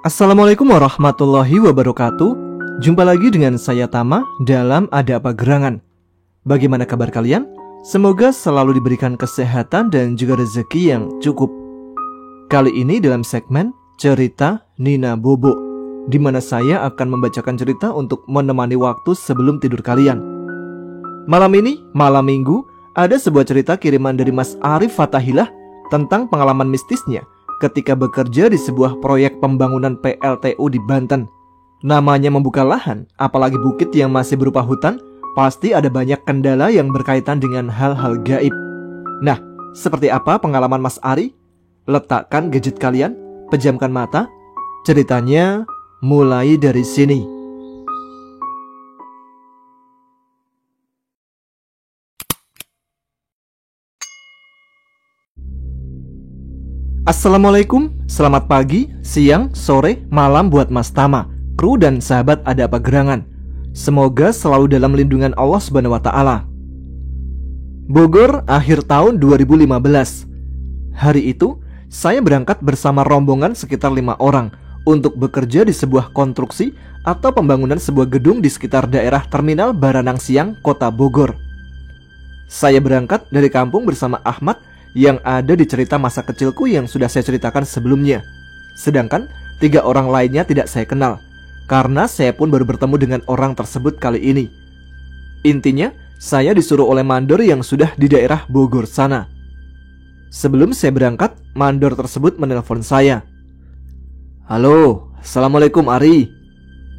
Assalamualaikum warahmatullahi wabarakatuh. Jumpa lagi dengan saya Tama dalam Ada Apa Gerangan. Bagaimana kabar kalian? Semoga selalu diberikan kesehatan dan juga rezeki yang cukup. Kali ini dalam segmen Cerita Nina Bobo, di mana saya akan membacakan cerita untuk menemani waktu sebelum tidur kalian. Malam ini, malam minggu, ada sebuah cerita kiriman dari Mas Arif Fatahillah tentang pengalaman mistisnya ketika bekerja di sebuah proyek pembangunan PLTU di Banten. Namanya membuka lahan, apalagi bukit yang masih berupa hutan, pasti ada banyak kendala yang berkaitan dengan hal-hal gaib. Nah, seperti apa pengalaman Mas Ari? Letakkan gadget kalian, pejamkan mata. Ceritanya mulai dari sini. Assalamualaikum, selamat pagi, siang, sore, malam buat Mas Tama, kru dan sahabat Ada Apa Gerangan. Semoga selalu dalam lindungan Allah Subhanahu wa Ta'ala. Bogor, akhir tahun 2015. Hari itu, saya berangkat bersama rombongan sekitar 5 orang untuk bekerja di sebuah konstruksi atau pembangunan sebuah gedung di sekitar daerah Terminal Baranang Siang, Kota Bogor. Saya berangkat dari kampung bersama Ahmad yang ada di cerita masa kecilku yang sudah saya ceritakan sebelumnya. Sedangkan 3 orang lainnya tidak saya kenal, karena saya pun baru bertemu dengan orang tersebut kali ini. Intinya, saya disuruh oleh mandor yang sudah di daerah Bogor sana. Sebelum saya berangkat, mandor tersebut menelpon saya. Halo, Assalamualaikum Ari.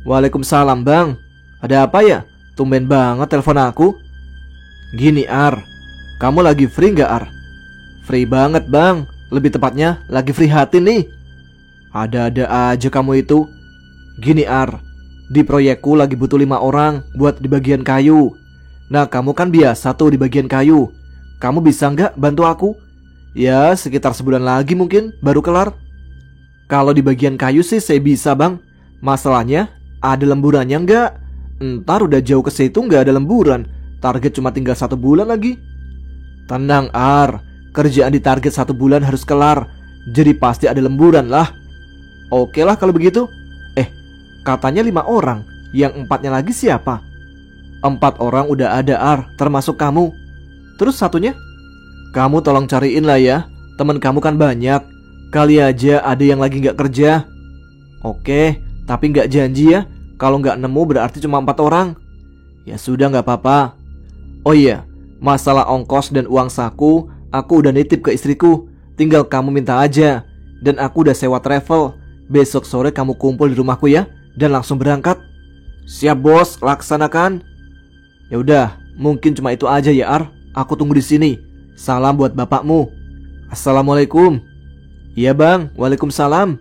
Waalaikumsalam Bang. Ada apa ya? Tumben banget telepon aku. Gini Ar, kamu lagi free nggak Ar? Free banget Bang, lebih tepatnya lagi free hati nih. Ada-ada aja kamu itu. Gini Ar, di proyekku lagi butuh 5 orang buat di bagian kayu. Nah kamu kan biasa tuh di bagian kayu. Kamu bisa nggak bantu aku? Ya sekitar sebulan lagi mungkin baru kelar. Kalau di bagian kayu sih saya bisa Bang. Masalahnya ada lemburannya nggak? Ntar udah jauh ke situ nggak ada lemburan. Target cuma tinggal 1 bulan lagi. Tenang Ar, kerjaan di target 1 bulan harus kelar. Jadi pasti ada lemburan lah. Oke lah kalau begitu. Katanya 5 orang. Yang 4-nya lagi siapa? 4 orang udah ada Ar, termasuk kamu. Terus satunya? Kamu tolong cariin lah ya. Temen kamu kan banyak. Kali aja ada yang lagi gak kerja. Oke, tapi gak janji ya. Kalau gak nemu berarti cuma 4 orang. Ya sudah gak apa-apa. Oh iya, masalah ongkos dan uang saku aku udah nitip ke istriku. Tinggal kamu minta aja. Dan aku udah sewa travel. Besok sore kamu kumpul di rumahku ya, dan langsung berangkat. Siap bos, laksanakan. Ya udah, mungkin cuma itu aja ya Ar. Aku tunggu di sini. Salam buat bapakmu. Assalamualaikum. Iya Bang, waalaikumsalam.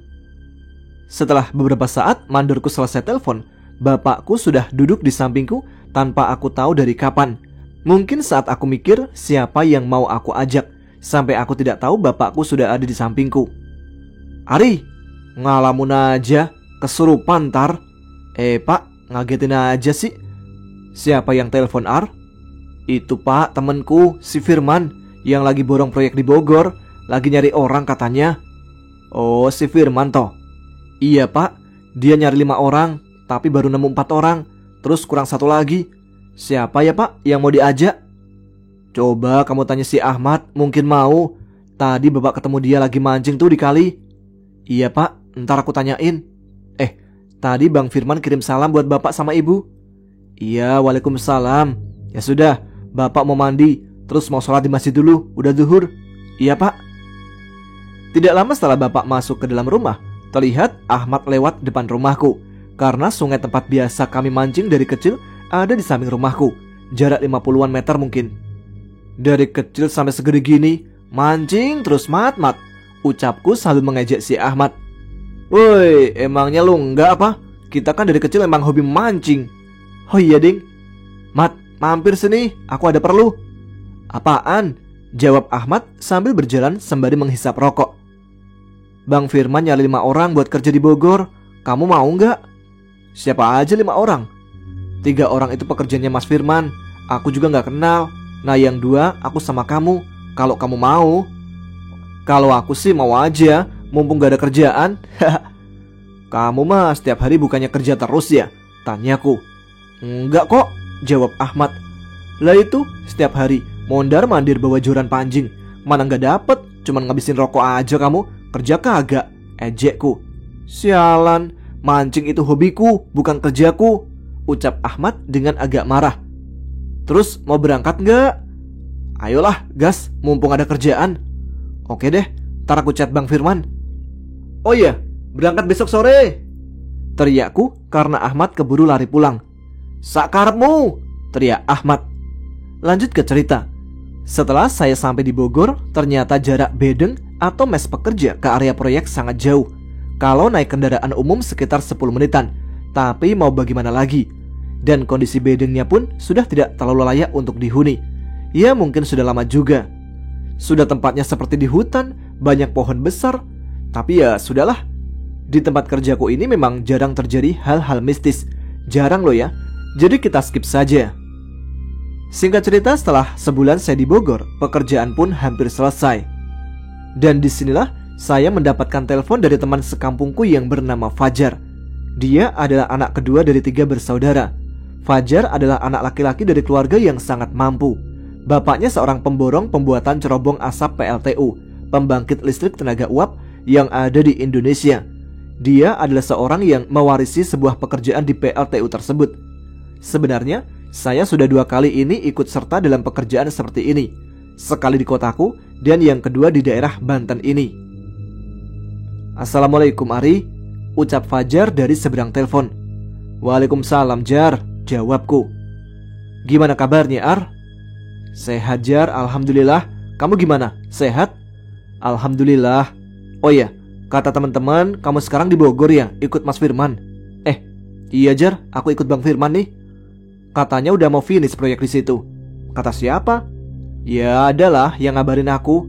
Setelah beberapa saat mandorku selesai telepon, bapakku sudah duduk di sampingku tanpa aku tahu dari kapan. Mungkin saat aku mikir siapa yang mau aku ajak, sampai aku tidak tahu bapakku sudah ada di sampingku. Ari, ngalamun aja, kesurupan tar. Pak, ngagetin aja sih. Siapa yang telepon Ar? Itu Pak, temenku, si Firman, yang lagi borong proyek di Bogor. Lagi nyari orang katanya. Oh, si Firman toh? Iya Pak, dia nyari 5 orang, tapi baru nemu 4 orang. Terus kurang 1 lagi. Siapa ya Pak yang mau diajak? Coba kamu tanya si Ahmad, mungkin mau. Tadi bapak ketemu dia lagi mancing tuh di kali. Iya Pak, ntar aku tanyain. Tadi Bang Firman kirim salam buat bapak sama ibu. Iya, waalaikumsalam. Ya sudah, bapak mau mandi, terus mau sholat di masjid dulu, udah zuhur. Iya Pak. Tidak lama setelah bapak masuk ke dalam rumah, terlihat Ahmad lewat depan rumahku. Karena sungai tempat biasa kami mancing dari kecil ada di samping rumahku, jarak 50-an meter mungkin. Dari kecil sampai segede gini, mancing terus mat, ucapku sambil mengejek si Ahmad. Woi, emangnya lu enggak apa? Kita kan dari kecil emang hobi mancing. Oh iya ding. Mat, mampir sini, aku ada perlu. Apaan? Jawab Ahmad sambil berjalan sembari menghisap rokok. Bang Firman nyari 5 orang buat kerja di Bogor. Kamu mau enggak? Siapa aja 5 orang? 3 orang itu pekerjaannya Mas Firman. Aku juga gak kenal. Nah yang 2 aku sama kamu. Kalau kamu mau. Kalau aku sih mau aja, mumpung gak ada kerjaan. Kamu mah setiap hari bukannya kerja terus ya? Tanyaku. Enggak kok, jawab Ahmad. Lah itu setiap hari mondar-mandir bawa joran pancing. Mana nggak dapet, cuman ngabisin rokok aja kamu. Kerja kagak, ejekku. Sialan, mancing itu hobiku, bukan kerjaku, ucap Ahmad dengan agak marah. Terus mau berangkat nggak? Ayolah gas, mumpung ada kerjaan. Oke deh, ntar aku chat Bang Firman. Oh iya, berangkat besok sore, teriakku karena Ahmad keburu lari pulang. Sakarepmu, teriak Ahmad. Lanjut ke cerita. Setelah saya sampai di Bogor, ternyata jarak bedeng atau mes pekerja ke area proyek sangat jauh. Kalau naik kendaraan umum sekitar 10 menitan. Tapi mau bagaimana lagi? Dan kondisi bedengnya pun sudah tidak terlalu layak untuk dihuni. Ya mungkin sudah lama juga. Sudah tempatnya seperti di hutan, banyak pohon besar. Tapi ya sudahlah. Di tempat kerjaku ini memang jarang terjadi hal-hal mistis. Jarang loh ya. Jadi kita skip saja. Singkat cerita, setelah sebulan saya di Bogor, pekerjaan pun hampir selesai. Dan disinilah saya mendapatkan telepon dari teman sekampungku yang bernama Fajar. Dia adalah anak kedua dari 3 bersaudara. Fajar adalah anak laki-laki dari keluarga yang sangat mampu. Bapaknya seorang pemborong pembuatan cerobong asap PLTU, pembangkit listrik tenaga uap yang ada di Indonesia. Dia adalah seorang yang mewarisi sebuah pekerjaan di PLTU tersebut. Sebenarnya, saya sudah 2 kali ini ikut serta dalam pekerjaan seperti ini. Sekali di kotaku dan yang kedua di daerah Banten ini. Assalamualaikum Ari, ucap Fajar dari seberang telepon. Waalaikumsalam Jar, jawabku. Gimana kabarnya Ar? Sehat Jar, alhamdulillah. Kamu gimana? Sehat? Alhamdulillah. Oh ya, kata teman-teman kamu sekarang di Bogor ya, ikut Mas Firman. Iya Jar, aku ikut Bang Firman nih. Katanya udah mau finish proyek di situ. Kata siapa? Ya adalah yang ngabarin aku.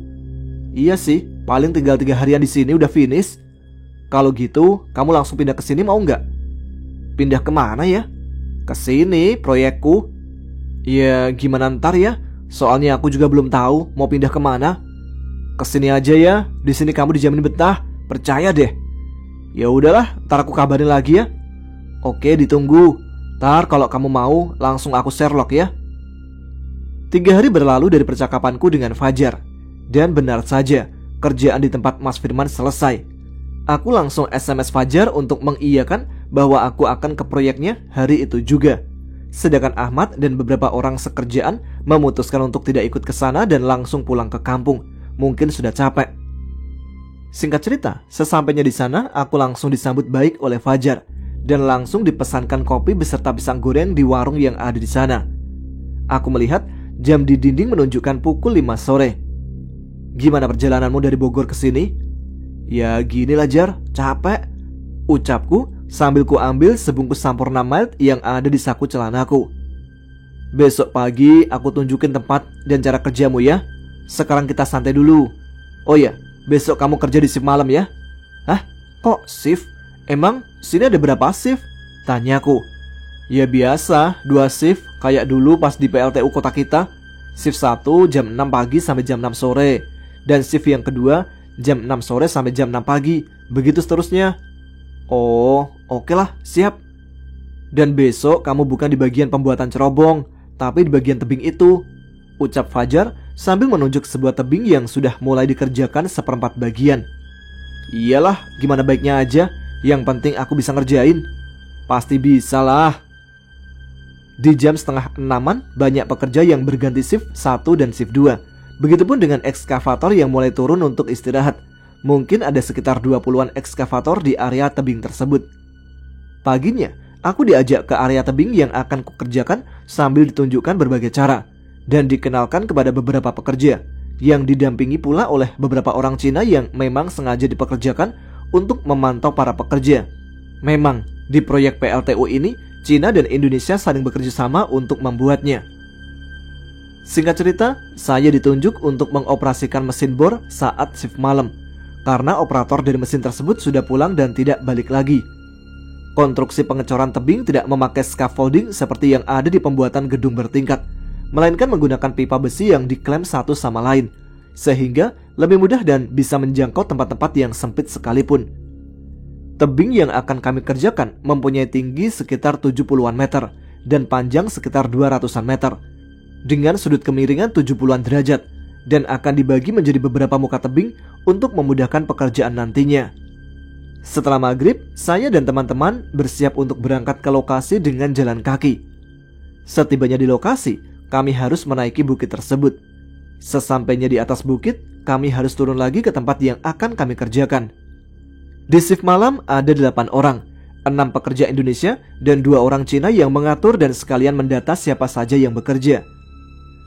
Iya sih, paling tinggal 3 harian di sini udah finish. Kalau gitu, kamu langsung pindah ke sini mau nggak? Pindah kemana ya? Ke sini, proyekku. Ya gimana ntar ya? Soalnya aku juga belum tahu mau pindah kemana. Kesini aja ya, di sini kamu dijamin betah, percaya deh. Ya udahlah, ntar aku kabarin lagi ya. Oke, ditunggu. Ntar kalau kamu mau, langsung aku Sherlock ya. 3 hari berlalu dari percakapanku dengan Fajar. Dan benar saja, kerjaan di tempat Mas Firman selesai. Aku langsung SMS Fajar untuk mengiyakan bahwa aku akan ke proyeknya hari itu juga. Sedangkan Ahmad dan beberapa orang sekerjaan memutuskan untuk tidak ikut ke sana dan langsung pulang ke kampung. Mungkin sudah capek. Singkat cerita, sesampainya di sana, aku langsung disambut baik oleh Fajar dan langsung dipesankan kopi beserta pisang goreng di warung yang ada di sana. Aku melihat jam di dinding menunjukkan pukul 5 sore. Gimana perjalananmu dari Bogor ke sini? Ya ginilah Jar, capek, ucapku sambil ku ambil sebungkus Sampurna Mild yang ada di saku celanaku. Besok pagi aku tunjukin tempat dan cara kerjamu ya. Sekarang kita santai dulu. Oh ya, besok kamu kerja di shift malam ya? Hah? Kok shift? Emang sini ada berapa shift? Tanyaku. Ya biasa, 2 shift kayak dulu pas di PLTU kota kita. Shift 1 jam 6 pagi sampai jam 6 sore. Dan shift yang kedua jam 6 sore sampai jam 6 pagi. Begitu seterusnya. Oh, oke lah, siap. Dan besok kamu bukan di bagian pembuatan cerobong, tapi di bagian tebing itu, ucap Fajar sambil menunjuk sebuah tebing yang sudah mulai dikerjakan 1/4 bagian. Iyalah, gimana baiknya aja. Yang penting aku bisa ngerjain. Pasti bisa lah. Di jam setengah 6-an banyak pekerja yang berganti shift 1 dan shift 2. Begitupun dengan ekskavator yang mulai turun untuk istirahat. Mungkin ada sekitar 20-an ekskavator di area tebing tersebut. Paginya, aku diajak ke area tebing yang akan kukerjakan sambil ditunjukkan berbagai cara dan dikenalkan kepada beberapa pekerja yang didampingi pula oleh beberapa orang Cina yang memang sengaja dipekerjakan untuk memantau para pekerja. Memang di proyek PLTU ini Cina dan Indonesia saling bekerja sama untuk membuatnya. Singkat cerita, saya ditunjuk untuk mengoperasikan mesin bor saat shift malam karena operator dari mesin tersebut sudah pulang dan tidak balik lagi. Konstruksi pengecoran tebing tidak memakai scaffolding seperti yang ada di pembuatan gedung bertingkat, melainkan menggunakan pipa besi yang diklem satu sama lain, sehingga lebih mudah dan bisa menjangkau tempat-tempat yang sempit sekalipun. Tebing yang akan kami kerjakan mempunyai tinggi sekitar 70-an meter dan panjang sekitar 200-an meter dengan sudut kemiringan 70-an derajat dan akan dibagi menjadi beberapa muka tebing untuk memudahkan pekerjaan nantinya. Setelah maghrib, saya dan teman-teman bersiap untuk berangkat ke lokasi dengan jalan kaki. Setibanya di lokasi, kami harus menaiki bukit tersebut. Sesampainya di atas bukit, kami harus turun lagi ke tempat yang akan kami kerjakan. Di shift malam ada 8 orang, 6 pekerja Indonesia dan 2 orang Cina yang mengatur dan sekalian mendata siapa saja yang bekerja.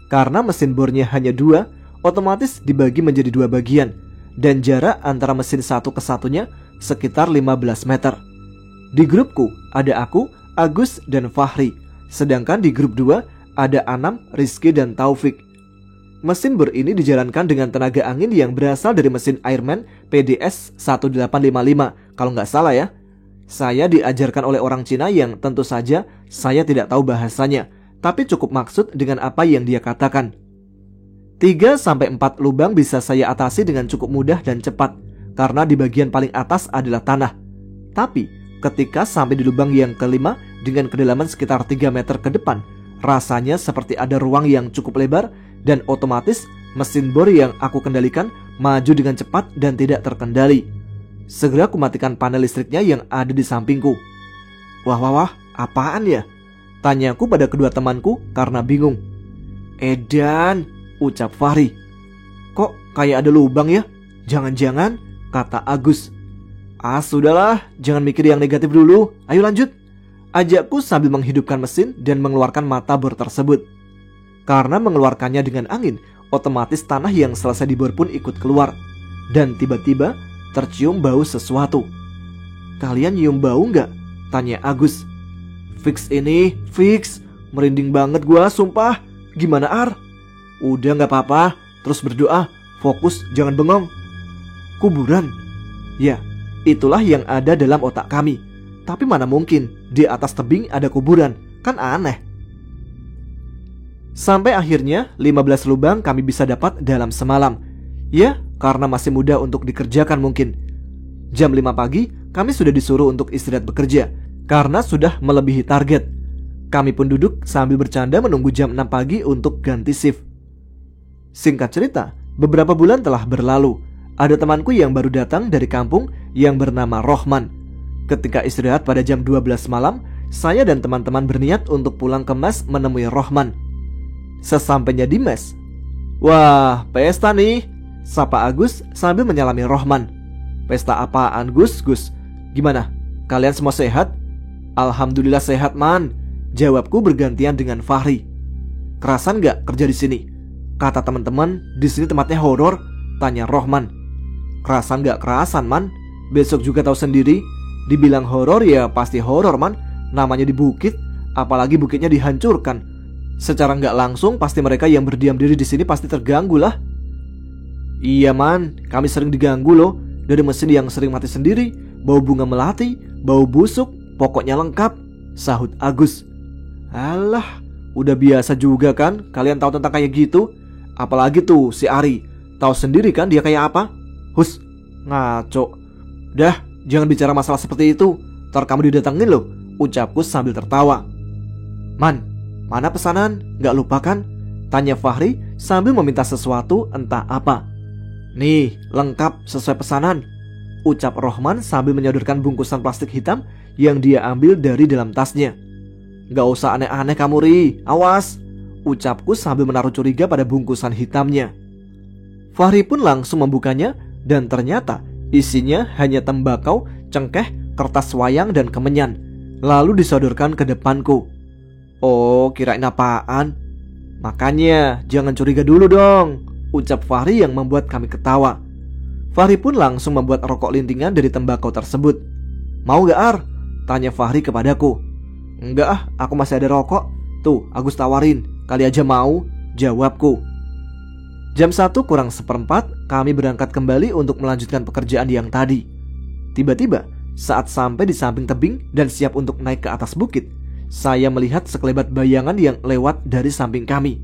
Karena mesin bornya hanya 2, otomatis dibagi menjadi 2 bagian dan jarak antara mesin satu ke satunya sekitar 15 meter. Di grupku ada aku, Agus, dan Fahri. Sedangkan di grup 2 ada Anam, Rizky, dan Taufik. Mesin bor ini dijalankan dengan tenaga angin yang berasal dari mesin Airman PDS 1855 kalau nggak salah ya. Saya diajarkan oleh orang Cina yang tentu saja saya tidak tahu bahasanya, tapi cukup maksud dengan apa yang dia katakan. 3-4 lubang bisa saya atasi dengan cukup mudah dan cepat, karena di bagian paling atas adalah tanah. Tapi ketika sampai di lubang yang kelima dengan kedalaman sekitar 3 meter ke depan, rasanya seperti ada ruang yang cukup lebar dan otomatis mesin bor yang aku kendalikan maju dengan cepat dan tidak terkendali. Segera aku matikan panel listriknya yang ada di sampingku. Wah, apaan ya? Tanyaku pada kedua temanku karena bingung. Edan, ucap Fahri. Kok kayak ada lubang ya? Jangan-jangan, kata Agus. Sudahlah, jangan mikir yang negatif dulu. Ayo lanjut, ajakku sambil menghidupkan mesin dan mengeluarkan mata bor tersebut. Karena mengeluarkannya dengan angin, otomatis tanah yang selesai dibor pun ikut keluar. Dan tiba-tiba tercium bau sesuatu. Kalian nyium bau nggak? Tanya Agus. Fix ini, fix. Merinding banget gua, sumpah. Gimana Ar? Udah nggak apa-apa, terus berdoa. Fokus, jangan bengong. Kuburan? Ya, itulah yang ada dalam otak kami. Tapi mana mungkin di atas tebing ada kuburan, kan aneh. Sampai akhirnya 15 lubang kami bisa dapat dalam semalam. Ya, karena masih muda untuk dikerjakan mungkin. Jam 5 pagi kami sudah disuruh untuk istirahat bekerja karena sudah melebihi target. Kami pun duduk sambil bercanda menunggu jam 6 pagi untuk ganti shift. Singkat cerita, beberapa bulan telah berlalu. Ada temanku yang baru datang dari kampung yang bernama Rohman. Ketika istirahat pada jam 12 malam, saya dan teman-teman berniat untuk pulang ke mes menemui Rohman. Sesampainya di mes, wah, pesta nih, sapa Agus sambil menyalami Rohman. Pesta apaan Gus? Gimana? Kalian semua sehat? Alhamdulillah sehat man, jawabku bergantian dengan Fahri. Kerasan gak kerja di sini? Kata teman-teman, di sini tempatnya horor, tanya Rohman. Kerasan gak kerasan man, besok juga tahu sendiri. Dibilang horor ya pasti horor man, namanya di bukit, apalagi bukitnya dihancurkan. Secara nggak langsung pasti mereka yang berdiam diri di sini pasti terganggu lah. Iya man, kami sering diganggu loh. Dari mesin yang sering mati sendiri, bau bunga melati, bau busuk, pokoknya lengkap, sahut Agus. Alah, udah biasa juga kan kalian tahu tentang kayak gitu. Apalagi tuh si Ari, tahu sendiri kan dia kayak apa. Hus, ngaco. Dah, jangan bicara masalah seperti itu, ntar kamu didatengin loh, ucapku sambil tertawa. Man, mana pesanan? Gak lupa kan? Tanya Fahri sambil meminta sesuatu entah apa. Nih, lengkap sesuai pesanan, ucap Rohman sambil menyodorkan bungkusan plastik hitam yang dia ambil dari dalam tasnya. Gak usah aneh-aneh kamu Ri, awas, ucapku sambil menaruh curiga pada bungkusan hitamnya. Fahri pun langsung membukanya dan ternyata isinya hanya tembakau, cengkeh, kertas wayang dan kemenyan. Lalu disodorkan ke depanku. Oh, kirain apaan? Makanya jangan curiga dulu dong, ucap Fahri yang membuat kami ketawa. Fahri pun langsung membuat rokok lintingan dari tembakau tersebut. Mau gak Ar? Tanya Fahri kepadaku. Enggak aku masih ada rokok. Tuh, Agus tawarin, kali aja mau, jawabku. Jam 1:04 kami berangkat kembali untuk melanjutkan pekerjaan yang tadi. Tiba-tiba, saat sampai di samping tebing dan siap untuk naik ke atas bukit, saya melihat sekelebat bayangan yang lewat dari samping kami.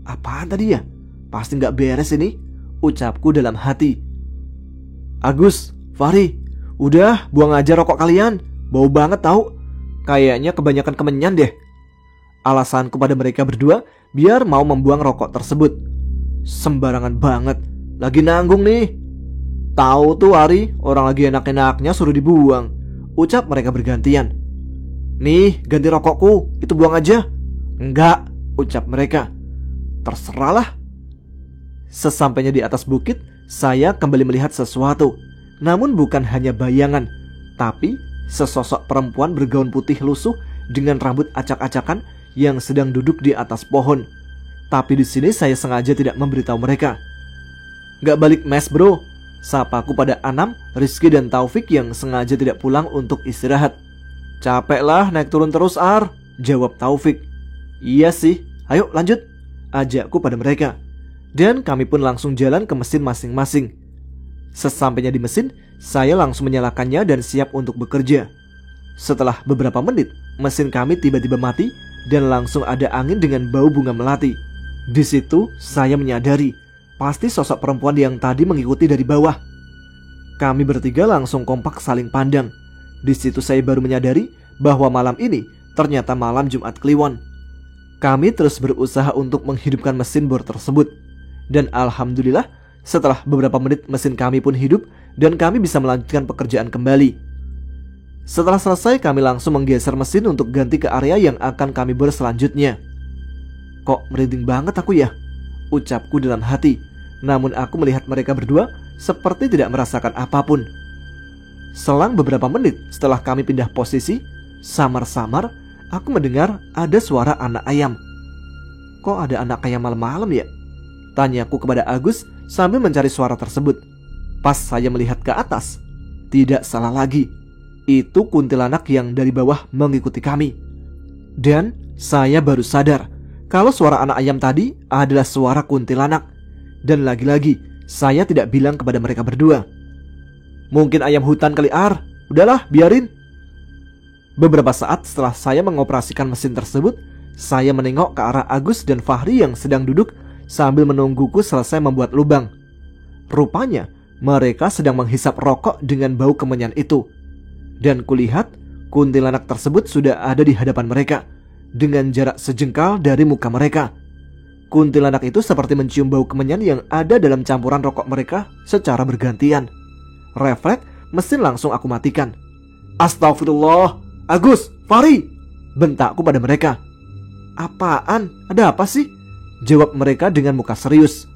Apaan tadi ya? Pasti gak beres ini, ucapku dalam hati. Agus, Fahri, Udah, buang aja rokok kalian. Bau banget tahu. Kayaknya kebanyakan kemenyan deh. Alasanku pada mereka berdua biar mau membuang rokok tersebut. Sembarangan banget. Lagi nanggung nih. Tahu tuh Ari, orang lagi enak-enaknya suruh dibuang. Ucap mereka bergantian. Nih, ganti rokokku, itu buang aja. Enggak, ucap mereka. Terserahlah. Sesampainya di atas bukit, saya kembali melihat sesuatu. Namun bukan hanya bayangan, tapi sesosok perempuan bergaun putih lusuh dengan rambut acak-acakan yang sedang duduk di atas pohon. Tapi di sini saya sengaja tidak memberitahu mereka. Gak balik mes bro, sapaku pada Anam, Rizky dan Taufik yang sengaja tidak pulang untuk istirahat. Capek lah naik turun terus Ar, jawab Taufik. Iya sih, ayo lanjut, ajakku pada mereka. Dan kami pun langsung jalan ke mesin masing-masing. Sesampainya di mesin, saya langsung menyalakannya dan siap untuk bekerja. Setelah beberapa menit, mesin kami tiba-tiba mati dan langsung ada angin dengan bau bunga melati. Di situ saya menyadari, pasti sosok perempuan yang tadi mengikuti dari bawah. Kami bertiga langsung kompak saling pandang. Di situ saya baru menyadari bahwa malam ini ternyata malam Jumat Kliwon. Kami terus berusaha untuk menghidupkan mesin bor tersebut. Dan alhamdulillah, setelah beberapa menit mesin kami pun hidup dan kami bisa melanjutkan pekerjaan kembali. Setelah selesai, kami langsung menggeser mesin untuk ganti ke area yang akan kami bor selanjutnya. Kok merinding banget aku ya? Ucapku dalam hati. Namun aku melihat mereka berdua seperti tidak merasakan apapun. Selang beberapa menit setelah kami pindah posisi, samar-samar aku mendengar ada suara anak ayam. Kok ada anak ayam malam-malam ya? Tanyaku kepada Agus sambil mencari suara tersebut. Pas saya melihat ke atas, tidak salah lagi, itu kuntilanak yang dari bawah mengikuti kami. Dan saya baru sadar kalau suara anak ayam tadi adalah suara kuntilanak. Dan lagi-lagi saya tidak bilang kepada mereka berdua. Mungkin ayam hutan kali Ar, udahlah biarin. Beberapa saat setelah saya mengoperasikan mesin tersebut, saya menengok ke arah Agus dan Fahri yang sedang duduk sambil menungguku selesai membuat lubang. Rupanya mereka sedang menghisap rokok dengan bau kemenyan itu. Dan kulihat kuntilanak tersebut sudah ada di hadapan mereka, dengan jarak sejengkal dari muka mereka. Kuntilanak itu seperti mencium bau kemenyan yang ada dalam campuran rokok mereka secara bergantian. Refleks mesin langsung aku matikan. Astagfirullah, Agus, Fahri, bentakku pada mereka. Apaan? Ada apa sih? Jawab mereka dengan muka serius.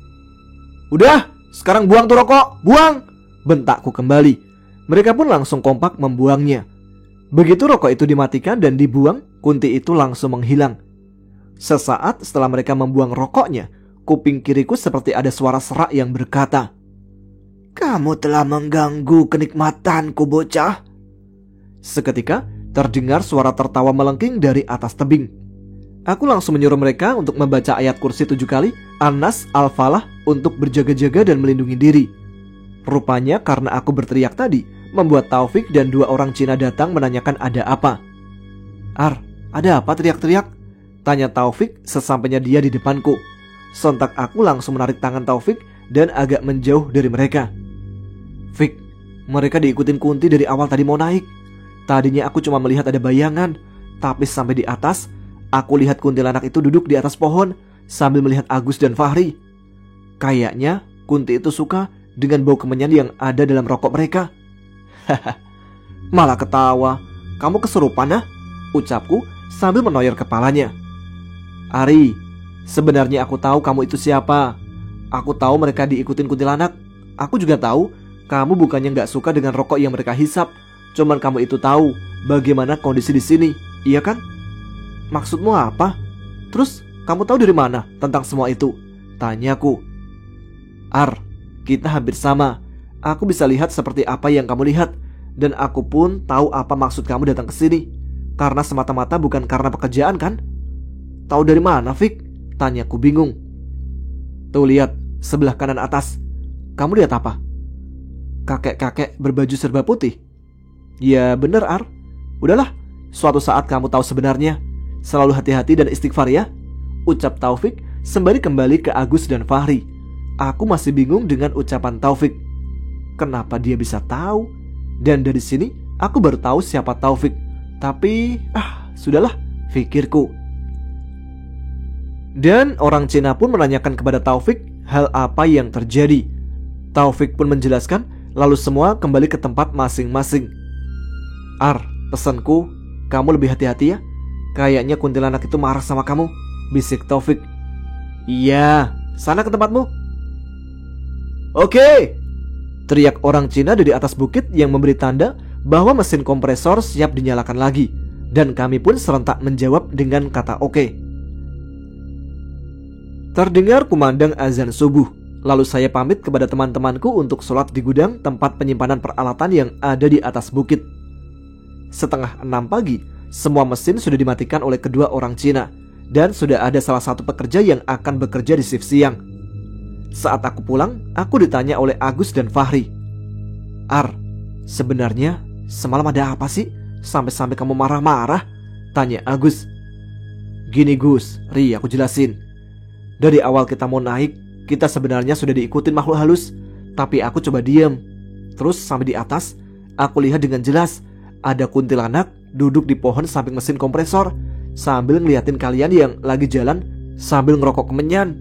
Udah, sekarang buang tuh rokok, buang, bentakku kembali. Mereka pun langsung kompak membuangnya. Begitu rokok itu dimatikan dan dibuang, kunti itu langsung menghilang. Sesaat setelah mereka membuang rokoknya, kuping kiriku seperti ada suara serak yang berkata, "Kamu telah mengganggu kenikmatanku, bocah." Seketika terdengar suara tertawa melengking dari atas tebing. Aku langsung menyuruh mereka untuk membaca ayat kursi 7 kali, An-Nas, Al-Falah, untuk berjaga-jaga dan melindungi diri. Rupanya karena aku berteriak tadi, membuat Taufik dan 2 orang Cina datang menanyakan ada apa. Ar, ada apa teriak-teriak? Tanya Taufik sesampainya dia di depanku. Sontak aku langsung menarik tangan Taufik dan agak menjauh dari mereka. Fik, mereka diikutin Kunti dari awal tadi mau naik. Tadinya aku cuma melihat ada bayangan, tapi sampai di atas, aku lihat kuntilanak itu duduk di atas pohon sambil melihat Agus dan Fahri. Kayaknya Kunti itu suka dengan bau kemenyan yang ada dalam rokok mereka. Haha, malah ketawa. Kamu kesurupan ah? Ucapku sambil menoyor kepalanya. Ari, sebenarnya aku tahu kamu itu siapa. Aku tahu mereka diikutin kuntilanak. Aku juga tahu kamu bukannya gak suka dengan rokok yang mereka hisap. Cuman kamu itu tahu bagaimana kondisi di sini, iya kan? Maksudmu apa? Terus kamu tahu dari mana tentang semua itu? Tanyaku. Ar, kita hampir sama. Aku bisa lihat seperti apa yang kamu lihat. Dan aku pun tahu apa maksud kamu datang ke sini. Karena semata-mata bukan karena pekerjaan kan? Tahu dari mana, Fik? Tanyaku bingung. Tuh lihat, sebelah kanan atas. Kamu lihat apa? Kakek-kakek berbaju serba putih. Ya bener Ar. Udahlah, suatu saat kamu tahu sebenarnya. Selalu hati-hati dan istighfar ya, ucap Taufik sembari kembali ke Agus dan Fahri. Aku masih bingung dengan ucapan Taufik. Kenapa dia bisa tahu? Dan dari sini aku baru tahu siapa Taufik. Tapi sudahlah, pikirku. Dan orang Cina pun menanyakan kepada Taufik hal apa yang terjadi. Taufik pun menjelaskan, lalu semua kembali ke tempat masing-masing. Pesanku, kamu lebih hati-hati ya. Kayaknya kuntilanak itu marah sama kamu, bisik Taufik. Iya, sana ke tempatmu. Oke, teriak orang Cina dari atas bukit yang memberi tanda bahwa mesin kompresor siap dinyalakan lagi. Dan kami pun serentak menjawab dengan kata oke. Terdengar kumandang azan subuh. Lalu saya pamit kepada teman-temanku untuk sholat di gudang tempat penyimpanan peralatan yang ada di atas bukit. Setengah 6 pagi, semua mesin sudah dimatikan oleh kedua orang Cina. Dan sudah ada salah satu pekerja yang akan bekerja di shift siang. Saat aku pulang, aku ditanya oleh Agus dan Fahri. Sebenarnya semalam ada apa sih? Sampai-sampai kamu marah-marah? Tanya Agus. Gini Gus, aku jelasin. Dari awal kita mau naik, kita sebenarnya sudah diikutin makhluk halus. Tapi aku coba diam. Terus sampai di atas, aku lihat dengan jelas ada kuntilanak duduk di pohon samping mesin kompresor, sambil ngeliatin kalian yang lagi jalan sambil ngerokok kemenyan.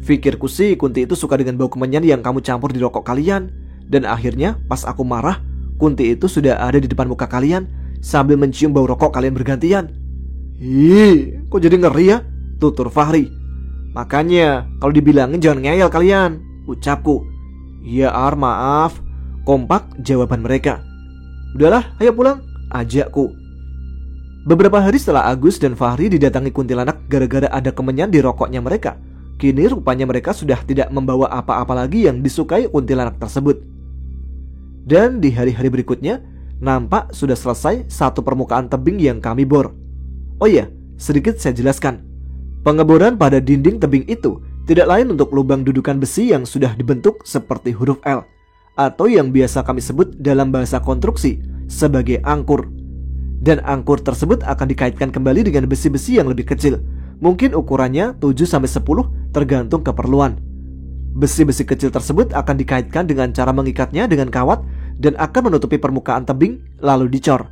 Pikirku sih Kunti itu suka dengan bau kemenyan yang kamu campur di rokok kalian. Dan akhirnya pas aku marah, Kunti itu sudah ada di depan muka kalian sambil mencium bau rokok kalian bergantian. Kok jadi ngeri ya? Tutur Fahri. Makanya kalau dibilangin jangan ngeyel kalian, ucapku. Iya maaf, kompak jawaban mereka. Udahlah, ayo pulang, ajakku. Beberapa hari setelah Agus dan Fahri didatangi kuntilanak gara-gara ada kemenyan di rokoknya mereka, kini rupanya mereka sudah tidak membawa apa-apa lagi yang disukai kuntilanak tersebut. Dan di hari-hari berikutnya, nampak sudah selesai satu permukaan tebing yang kami bor. Oh iya, sedikit saya jelaskan. Pengeboran pada dinding tebing itu tidak lain untuk lubang dudukan besi yang sudah dibentuk seperti huruf L, atau yang biasa kami sebut dalam bahasa konstruksi sebagai angkur. Dan angkur tersebut akan dikaitkan kembali dengan besi-besi yang lebih kecil. Mungkin ukurannya 7-10 tergantung keperluan. Besi-besi kecil tersebut akan dikaitkan dengan cara mengikatnya dengan kawat dan akan menutupi permukaan tebing lalu dicor.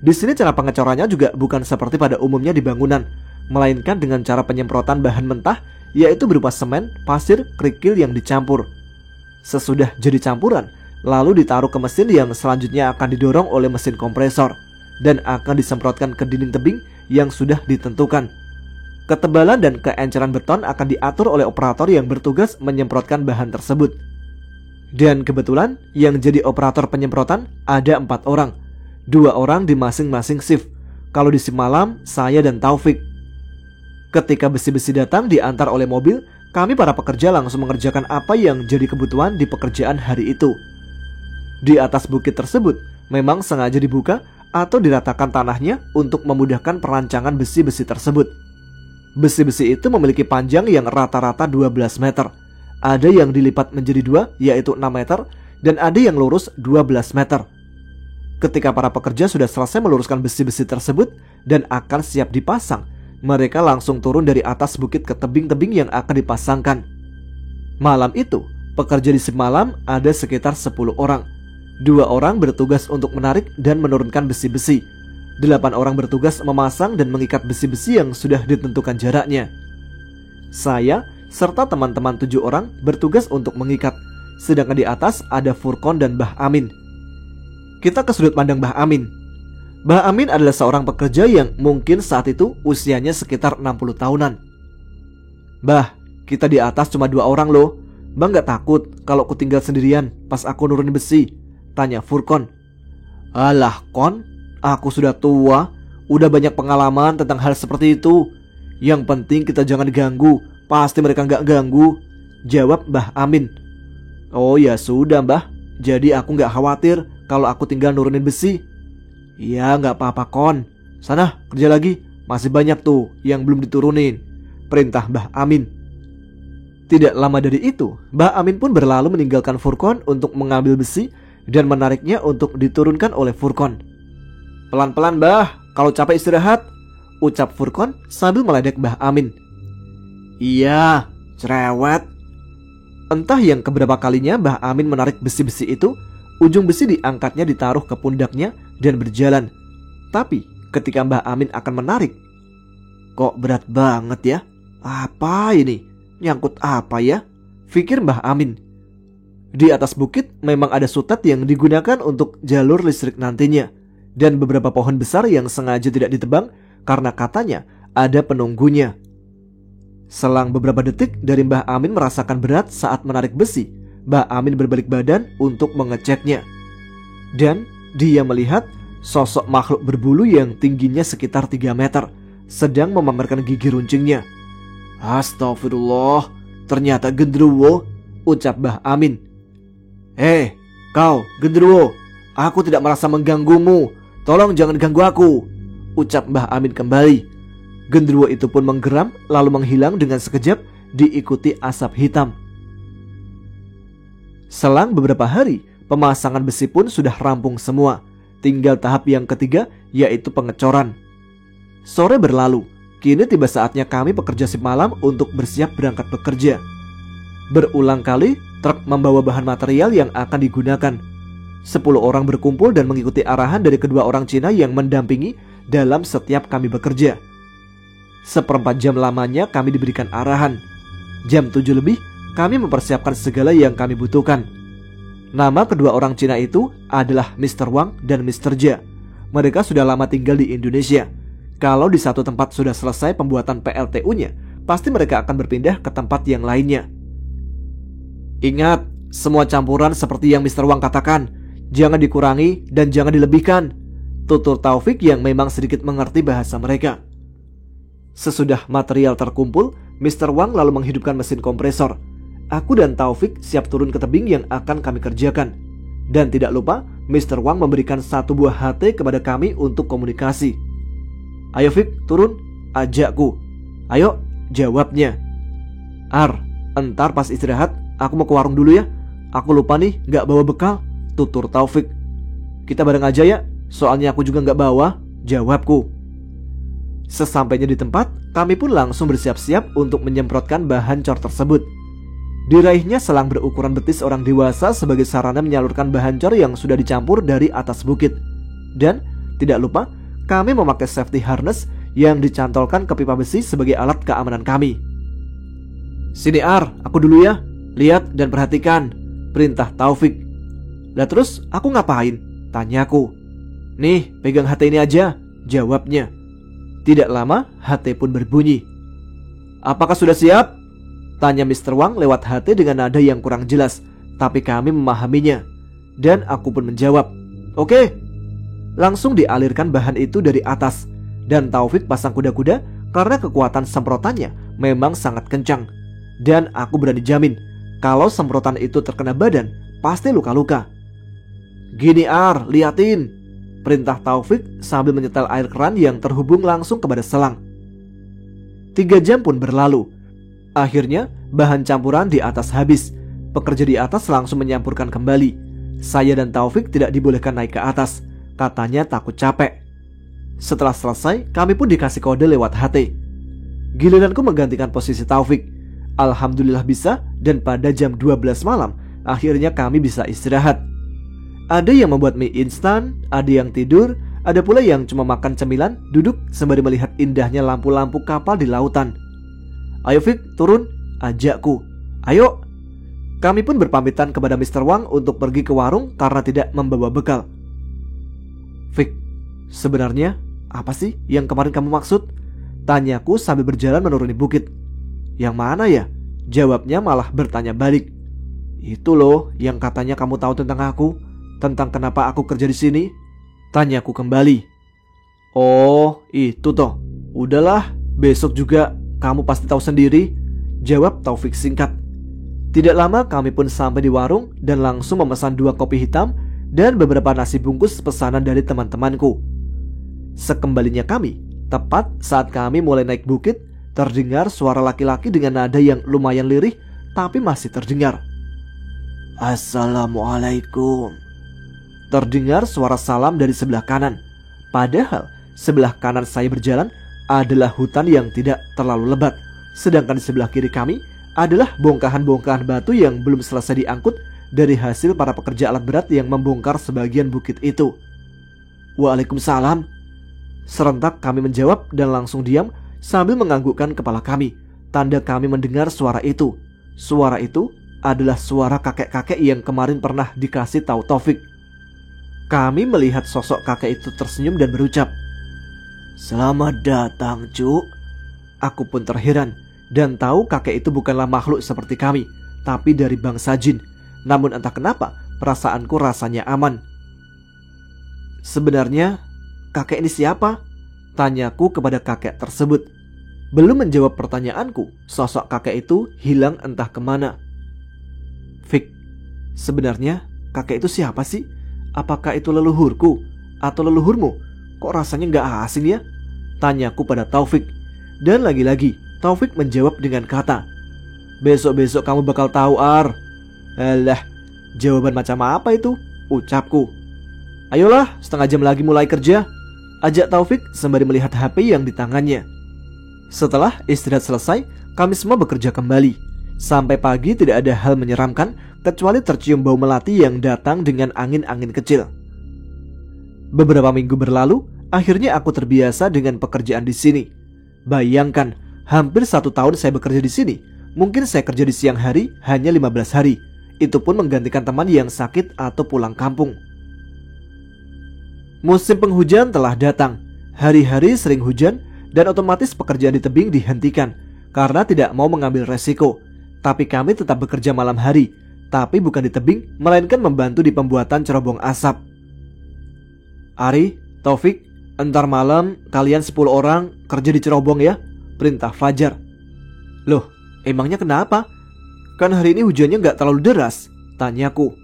Di sini cara pengecorannya juga bukan seperti pada umumnya di bangunan, melainkan dengan cara penyemprotan bahan mentah, yaitu berupa semen, pasir, kerikil yang dicampur. Sesudah jadi campuran, lalu ditaruh ke mesin yang selanjutnya akan didorong oleh mesin kompresor dan akan disemprotkan ke dinding tebing yang sudah ditentukan. Ketebalan dan keenceran beton akan diatur oleh operator yang bertugas menyemprotkan bahan tersebut. Dan kebetulan yang jadi operator penyemprotan ada 4 orang, 2 orang di masing-masing shift. Kalau di shift malam, saya dan Taufik. Ketika besi-besi datang diantar oleh mobil, kami para pekerja langsung mengerjakan apa yang jadi kebutuhan di pekerjaan hari itu. Di atas bukit tersebut memang sengaja dibuka atau diratakan tanahnya untuk memudahkan perancangan besi-besi tersebut. Besi-besi itu memiliki panjang yang rata-rata 12 meter. Ada yang dilipat menjadi 2, yaitu 6 meter, dan ada yang lurus 12 meter. Ketika para pekerja sudah selesai meluruskan besi-besi tersebut dan akan siap dipasang, mereka langsung turun dari atas bukit ke tebing-tebing yang akan dipasangkan. Malam itu, pekerja di shift malam ada sekitar 10 orang. 2 orang bertugas untuk menarik dan menurunkan besi-besi. 8 orang bertugas memasang dan mengikat besi-besi yang sudah ditentukan jaraknya. Saya serta teman-teman 7 orang bertugas untuk mengikat. Sedangkan di atas ada Furkon dan Mbah Amin. Kita ke sudut pandang Mbah Amin. Mbah Amin adalah seorang pekerja yang mungkin saat itu usianya sekitar 60 tahunan. Mbah, kita di atas cuma 2 orang loh. Mbah gak takut kalau aku tinggal sendirian pas aku nurunin besi? Tanya Furkon. Alah Kon, aku sudah tua, udah banyak pengalaman tentang hal seperti itu. Yang penting kita jangan diganggu, pasti mereka gak ganggu, jawab Mbah Amin. Oh ya sudah Mbah, jadi aku gak khawatir kalau aku tinggal nurunin besi. Iya gak apa-apa Kon, sana kerja lagi, masih banyak tuh yang belum diturunin, perintah Mbah Amin. Tidak lama dari itu, Mbah Amin pun berlalu meninggalkan Furkon untuk mengambil besi dan menariknya untuk diturunkan oleh Furkon. Pelan-pelan Mbah, kalau capek istirahat, ucap Furkon sambil meledek Mbah Amin. Iya, cerewet. Entah yang keberapa kalinya Mbah Amin menarik besi-besi itu, Ujung besi diangkatnya ditaruh ke pundaknya dan berjalan. Tapi ketika Mbah Amin akan menarik, kok berat banget ya? Apa ini? Nyangkut apa ya? Pikir Mbah Amin. Di atas bukit memang ada sutet yang digunakan untuk jalur listrik nantinya, dan beberapa pohon besar yang sengaja tidak ditebang karena katanya ada penunggunya. Selang beberapa detik dari Mbah Amin merasakan berat saat menarik besi, Mbah Amin berbalik badan untuk mengeceknya. Dan dia melihat sosok makhluk berbulu yang tingginya sekitar 3 meter sedang memamerkan gigi runcingnya. Astagfirullah, ternyata genderuwo, ucap Mbah Amin. Kau genderuwo, aku tidak merasa mengganggumu. Tolong jangan ganggu aku, ucap Mbah Amin kembali. Genderuwo itu pun menggeram lalu menghilang dengan sekejap diikuti asap hitam. Selang beberapa hari, pemasangan besi pun sudah rampung semua. Tinggal tahap yang ketiga, yaitu pengecoran. Sore berlalu, kini tiba saatnya kami pekerja shift malam untuk bersiap berangkat bekerja. Berulang kali, truk membawa bahan material yang akan digunakan. 10 orang berkumpul dan mengikuti arahan dari kedua orang Cina yang mendampingi dalam setiap kami bekerja. Seperempat jam lamanya kami diberikan arahan. Jam 7 lebih, kami mempersiapkan segala yang kami butuhkan. Nama kedua orang Cina itu adalah Mr. Wang dan Mr. Jia. Mereka sudah lama tinggal di Indonesia. Kalau di satu tempat sudah selesai pembuatan PLTU-nya, pasti mereka akan berpindah ke tempat yang lainnya. Ingat, semua campuran seperti yang Mr. Wang katakan, jangan dikurangi dan jangan dilebihkan, tutur Taufik yang memang sedikit mengerti bahasa mereka. Sesudah material terkumpul, Mr. Wang lalu menghidupkan mesin kompresor. Aku dan Taufik siap turun ke tebing yang akan kami kerjakan. Dan tidak lupa, Mr. Wang memberikan 1 buah HT kepada kami untuk komunikasi. Ayo Fik, turun, ajakku. Ayo, jawabnya. Entar pas istirahat, aku mau ke warung dulu ya. Aku lupa nih, gak bawa bekal, tutur Taufik. Kita bareng aja ya, soalnya aku juga gak bawa, jawabku. Sesampainya di tempat, kami pun langsung bersiap-siap untuk menyemprotkan bahan cor tersebut. Diraihnya selang berukuran betis orang dewasa sebagai sarana menyalurkan bahan cor yang sudah dicampur dari atas bukit. Dan tidak lupa, kami memakai safety harness yang dicantolkan ke pipa besi sebagai alat keamanan kami. Sini aku dulu ya, lihat dan perhatikan, perintah Taufik. Lah terus aku ngapain? Tanyaku. Nih, pegang HT ini aja, jawabnya. Tidak lama, HT pun berbunyi. Apakah sudah siap? Tanya Mr. Wang lewat HT dengan nada yang kurang jelas, tapi kami memahaminya. Dan aku pun menjawab, oke. Langsung dialirkan bahan itu dari atas, dan Taufik pasang kuda-kuda karena kekuatan semprotannya memang sangat kencang. Dan aku berani jamin, kalau semprotan itu terkena badan, pasti luka-luka. Gini liatin, perintah Taufik sambil menyetel air keran yang terhubung langsung kepada selang. 3 jam pun berlalu. Akhirnya bahan campuran di atas habis. Pekerja di atas langsung menyampurkan kembali. Saya dan Taufik tidak dibolehkan naik ke atas, katanya takut capek. Setelah selesai, kami pun dikasih kode lewat HT. Giliranku menggantikan posisi Taufik. Alhamdulillah bisa, dan pada jam 12 malam akhirnya kami bisa istirahat. Ada yang membuat mie instan, ada yang tidur, ada pula yang cuma makan cemilan, duduk sembari melihat indahnya lampu-lampu kapal di lautan. Ayo Fik, turun, ajakku. Ayo. Kami pun berpamitan kepada Mr. Wang untuk pergi ke warung karena tidak membawa bekal. Fik, sebenarnya apa sih yang kemarin kamu maksud? Tanyaku sambil berjalan menuruni bukit. Yang mana ya? Jawabnya malah bertanya balik. Itu loh yang katanya kamu tahu tentang aku, tentang kenapa aku kerja di sini. Tanyaku kembali. Oh, itu toh. Udahlah, besok juga kamu pasti tahu sendiri, jawab Taufik singkat. Tidak lama kami pun sampai di warung dan langsung memesan 2 kopi hitam dan beberapa nasi bungkus pesanan dari teman-temanku. Sekembalinya kami, tepat saat kami mulai naik bukit, terdengar suara laki-laki dengan nada yang lumayan lirih tapi masih terdengar. Assalamualaikum. Terdengar suara salam dari sebelah kanan. Padahal sebelah kanan saya berjalan adalah hutan yang tidak terlalu lebat, sedangkan di sebelah kiri kami adalah bongkahan-bongkahan batu yang belum selesai diangkut dari hasil para pekerja alat berat yang membongkar sebagian bukit itu. Waalaikumsalam. Serentak kami menjawab dan langsung diam sambil menganggukkan kepala kami, tanda kami mendengar suara itu. Suara itu adalah suara kakek-kakek yang kemarin pernah dikasih tahu Taufik. Kami melihat sosok kakek itu tersenyum dan berucap, "Selamat datang, Cuk." Aku pun terheran dan tahu kakek itu bukanlah makhluk seperti kami, tapi dari bangsa jin. Namun entah kenapa perasaanku rasanya aman. "Sebenarnya kakek ini siapa?" tanyaku kepada kakek tersebut. Belum menjawab pertanyaanku, sosok kakek itu hilang entah kemana. "Fik, sebenarnya kakek itu siapa sih? Apakah itu leluhurku atau leluhurmu? Kok rasanya gak asing ya?" tanyaku pada Taufik. Dan lagi-lagi Taufik menjawab dengan kata, "Besok-besok kamu bakal tahu, Ar." Alah, jawaban macam apa itu? Ucapku. "Ayolah, setengah jam lagi mulai kerja," ajak Taufik sembari melihat HP yang di tangannya. Setelah istirahat selesai, kami semua bekerja kembali. Sampai pagi tidak ada hal menyeramkan kecuali tercium bau melati yang datang dengan angin-angin kecil. Beberapa minggu berlalu, akhirnya aku terbiasa dengan pekerjaan di sini. Bayangkan, hampir 1 tahun saya bekerja di sini. Mungkin saya kerja di siang hari hanya 15 hari. Itu pun menggantikan teman yang sakit atau pulang kampung. Musim penghujan telah datang. Hari-hari sering hujan dan otomatis pekerjaan di tebing dihentikan karena tidak mau mengambil resiko. Tapi kami tetap bekerja malam hari, tapi bukan di tebing, melainkan membantu di pembuatan cerobong asap. "Ari, Taufik, entar malam kalian 10 orang kerja di cerobong ya," perintah Fajar. "Loh, emangnya kenapa? Kan hari ini hujannya gak terlalu deras," tanyaku.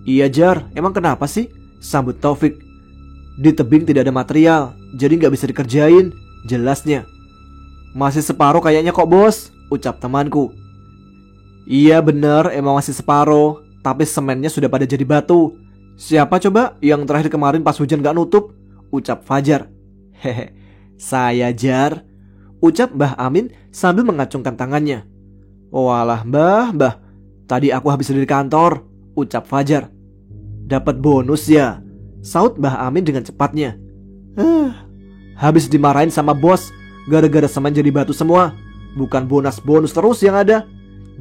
"Iya Jar, emang kenapa sih?" sambut Taufik. "Di tebing tidak ada material, jadi gak bisa dikerjain," jelasnya. "Masih separuh kayaknya kok bos," ucap temanku. "Iya bener, emang masih separuh, tapi semennya sudah pada jadi batu. Siapa coba yang terakhir kemarin pas hujan gak nutup?" ucap Fajar. "Hehe, saya Jar," ucap Mbah Amin sambil mengacungkan tangannya. "Walah mbah, tadi aku habis dari kantor," ucap Fajar. "Dapat bonus ya?" saut Mbah Amin dengan cepatnya. Habis dimarahin sama bos gara-gara semen jadi batu semua. Bukan bonus terus yang ada,"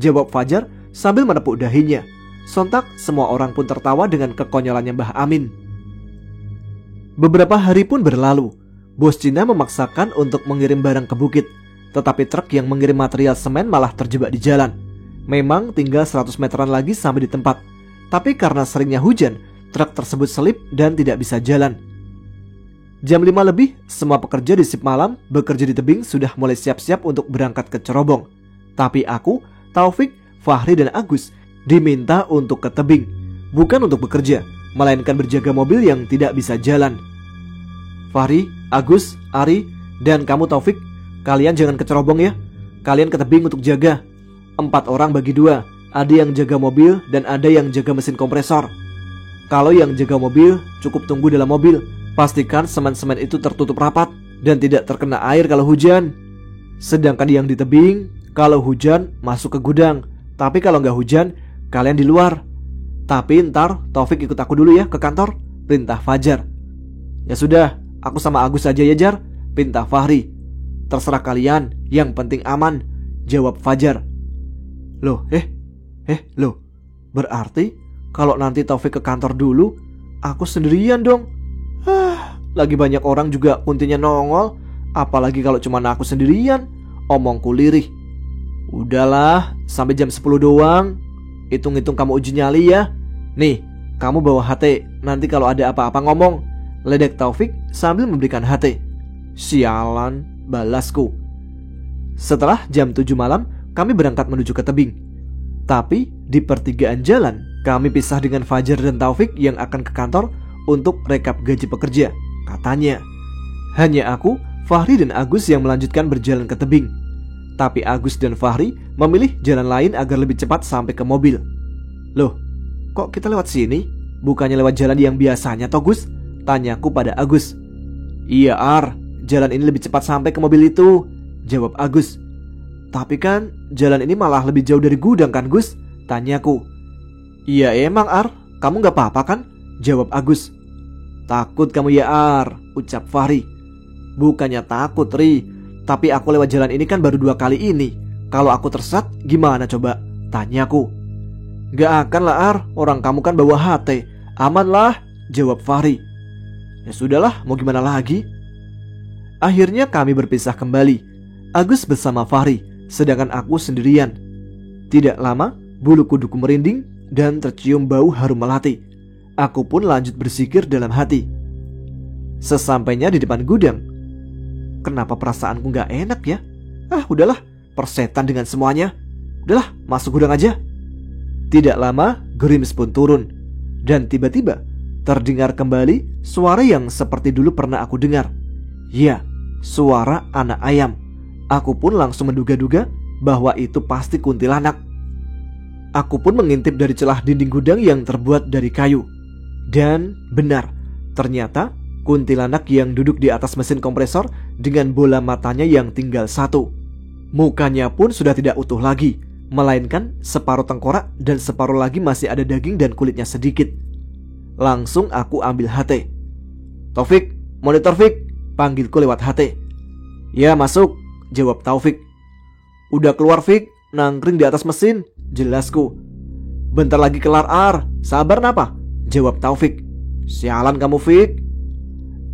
jawab Fajar sambil menepuk dahinya. Sontak semua orang pun tertawa dengan kekonyolannya Mbah Amin. Beberapa hari pun berlalu. Bos Cina memaksakan untuk mengirim barang ke bukit, tetapi truk yang mengirim material semen malah terjebak di jalan. Memang tinggal 100 meteran lagi sampai di tempat, tapi karena seringnya hujan, truk tersebut selip dan tidak bisa jalan. Jam 5 lebih, semua pekerja di shift malam bekerja di tebing sudah mulai siap-siap untuk berangkat ke cerobong. Tapi aku, Taufik, Fahri dan Agus diminta untuk ke tebing, bukan untuk bekerja, melainkan berjaga mobil yang tidak bisa jalan. "Fahri, Agus, Ari, dan kamu Taufik, kalian jangan ke cerobong ya. Kalian ke tebing untuk jaga. 4 orang bagi 2, ada yang jaga mobil dan ada yang jaga mesin kompresor. Kalau yang jaga mobil, cukup tunggu dalam mobil. Pastikan semen-semen itu tertutup rapat dan tidak terkena air kalau hujan. Sedangkan yang di tebing, kalau hujan masuk ke gudang. Tapi kalau nggak hujan, kalian di luar. Tapi ntar Taufik ikut aku dulu ya ke kantor," perintah Fajar. "Ya sudah, aku sama Agus aja ya Jar," perintah Fahri. "Terserah kalian, yang penting aman," jawab Fajar. Loh, berarti kalau nanti Taufik ke kantor dulu, aku sendirian dong. Lagi banyak orang juga untinya nongol, apalagi kalau cuma aku sendirian, omongku lirih. "Udahlah, sampai jam 10 doang. Hitung-hitung kamu uji nyali ya. Nih, kamu bawa HT, nanti kalau ada apa-apa ngomong," ledek Taufik sambil memberikan HT. "Sialan," balasku. Setelah jam 7 malam, kami berangkat menuju ke tebing. Tapi di pertigaan jalan, kami pisah dengan Fajar dan Taufik yang akan ke kantor untuk rekap gaji pekerja. Katanya, hanya aku, Fahri dan Agus yang melanjutkan berjalan ke tebing. Tapi Agus dan Fahri memilih jalan lain agar lebih cepat sampai ke mobil. "Loh, kok kita lewat sini? Bukannya lewat jalan yang biasanya toh Gus?" tanyaku pada Agus. "Iya Ar, jalan ini lebih cepat sampai ke mobil itu," jawab Agus. "Tapi kan jalan ini malah lebih jauh dari gudang kan Gus?" tanyaku. Iya emang Ar, kamu gak apa-apa kan? Jawab Agus. Takut kamu ya Ar, ucap Fahri. Bukannya takut Ri, tapi aku lewat jalan ini kan baru 2 kali ini. Kalau aku tersesat gimana coba? Tanyaku. Gak akan lah Ar, orang kamu kan bawa HT. Aman lah, jawab Fahri. Ya sudahlah, mau gimana lagi? Akhirnya kami berpisah kembali. Agus bersama Fahri, sedangkan aku sendirian. Tidak lama, bulu kuduku merinding dan tercium bau harum melati. Aku pun lanjut berzikir dalam hati. Sesampainya di depan gudang, kenapa perasaanku gak enak ya? Udahlah, persetan dengan semuanya. Udahlah, masuk gudang aja. Tidak lama, gerimis pun turun. Dan tiba-tiba, terdengar kembali suara yang seperti dulu pernah aku dengar. Ya, suara anak ayam. Aku pun langsung menduga-duga bahwa itu pasti kuntilanak. Aku pun mengintip dari celah dinding gudang yang terbuat dari kayu. Dan benar, ternyata kuntilanak yang duduk di atas mesin kompresor dengan bola matanya yang tinggal 1. Mukanya pun sudah tidak utuh lagi, melainkan separuh tengkorak dan separuh lagi masih ada daging dan kulitnya sedikit. Langsung aku ambil HT. Taufik, monitor Fik, panggilku lewat HT. Ya masuk, jawab Taufik. Udah keluar Fik, nangkring di atas mesin, jelasku. Bentar lagi kelar Ar, sabar napa? Jawab Taufik. Sialan kamu Fik.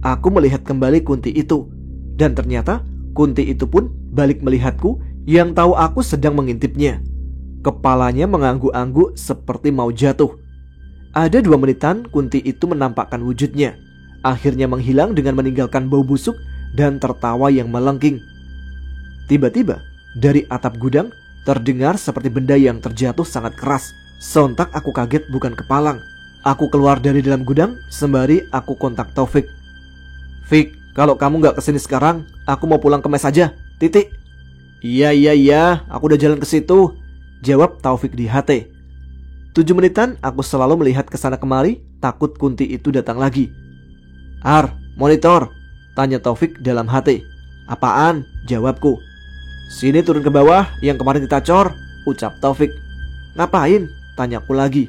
Aku melihat kembali Kunti itu, dan ternyata Kunti itu pun balik melihatku yang tahu aku sedang mengintipnya. Kepalanya mengangguk-angguk seperti mau jatuh. Ada 2 menitan Kunti itu menampakkan wujudnya, akhirnya menghilang dengan meninggalkan bau busuk dan tertawa yang melengking. Tiba-tiba dari atap gudang terdengar seperti benda yang terjatuh sangat keras. Sontak aku kaget bukan kepalang. Aku keluar dari dalam gudang sembari aku kontak Taufik. Fik, kalau kamu gak kesini sekarang, aku mau pulang ke mes aja. Titik. Iya, aku udah jalan ke situ, jawab Taufik di HT. 7 menitan aku selalu melihat kesana kemari, takut Kunti itu datang lagi. Ar, monitor, tanya Taufik dalam HT. Apaan? Jawabku. Sini turun ke bawah yang kemarin kita cor, ucap Taufik. Ngapain? Tanyaku lagi.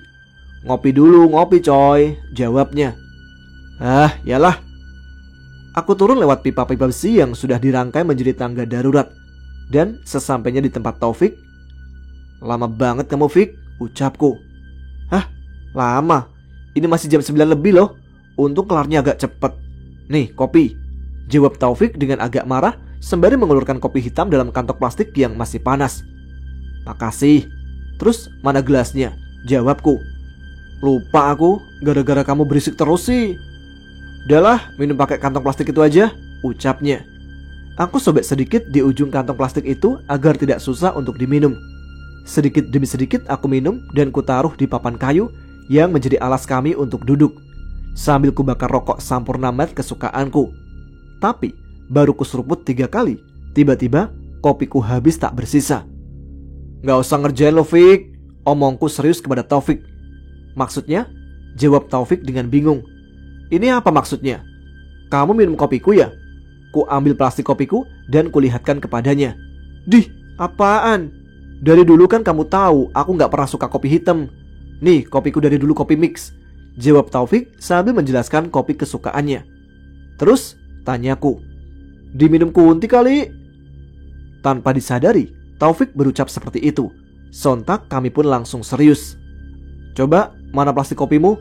Ngopi dulu, ngopi coy, jawabnya. Yalah. Aku turun lewat pipa-pipa besi yang sudah dirangkai menjadi tangga darurat. Dan sesampainya di tempat Taufik, lama banget kamu Fik, ucapku. Lama? Ini masih jam 9 lebih loh. Untung kelarnya agak cepet. Nih kopi, jawab Taufik dengan agak marah sembari mengeluarkan kopi hitam dalam kantong plastik yang masih panas. Makasih. Terus mana gelasnya? Jawabku. Lupa aku, gara-gara kamu berisik terus sih. Udahlah, minum pakai kantong plastik itu aja, ucapnya. Aku sobek sedikit di ujung kantong plastik itu agar tidak susah untuk diminum. Sedikit demi sedikit aku minum dan kutaruh di papan kayu yang menjadi alas kami untuk duduk, sambil kubakar rokok Sampurna Med kesukaanku. Tapi baru kuseruput 3 kali, tiba-tiba kopiku habis tak bersisa. Gak usah ngerjain lo Fik, omongku serius kepada Taufik. Maksudnya? Jawab Taufik dengan bingung. Ini apa maksudnya? Kamu minum kopiku ya? Ku ambil plastik kopiku dan kulihatkan kepadanya. Dih, apaan? Dari dulu kan kamu tahu aku gak pernah suka kopi hitam. Nih, kopiku dari dulu kopi mix, jawab Taufik sambil menjelaskan kopi kesukaannya. Terus? Tanyaku. Diminum Kunti kali? Tanpa disadari, Taufik berucap seperti itu. Sontak kami pun langsung serius. Coba, mana plastik kopimu?